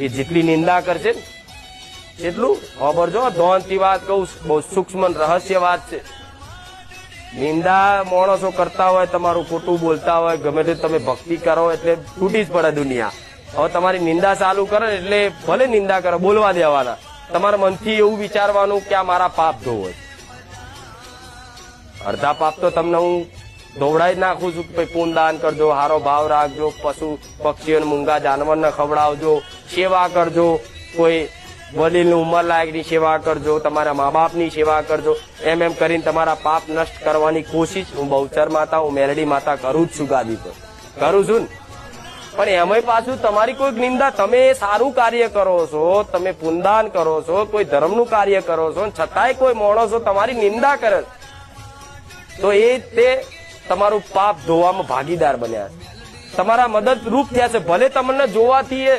એ જેટલી નિંદા કરશે ને એટલું ખબરજો ધોનથી વાત કહું, બહુ સૂક્ષ્મ રહસ્ય વાત છે. નિંદા માણસો કરતા હોય, તમારું ખોટું બોલતા હોય, ગમે તે તમે ભક્તિ કરો એટલે તૂટી જ પડે દુનિયા. હવે તમારી નિંદા ચાલુ કરે ને એટલે ભલે નિંદા કરો, બોલવા દેવાના. તમારા મનથી એવું વિચારવાનું કે આ મારા પાપ ધોવો. અડધા પાપ તો તમને હું ધોવડાવી નાખું છું કે પૂનદાન કરજો, હારો ભાવ રાખજો, પશુ પક્ષીઓ મૂંગા જાનવરને ખવડાવજો, સેવા કરજો, કોઈ વડીલની ઉંમર લાયકની સેવા કરજો, તમારા મા બાપની સેવા કરજો. એમ કરીને તમારા પાપ નષ્ટ કરવાની કોશિશ હું બહુચર માતા, હું મેરડી માતા કરું જ છું, ગાદી પર કરું છું ને. પણ એમાંય પાછું તમારી કોઈક નિંદા, તમે સારું કાર્ય કરો છો, તમે પુનદાન કરો છો, કોઈ ધર્મનું કાર્ય કરો છો, છતાંય કોઈ માણસો તમારી નિંદા કરે તો એ તે તમારું પાપ ધોવામાં ભાગીદાર બન્યા, તમારા મદદરૂપ થયા છે. ભલે તમને જોવાથી એ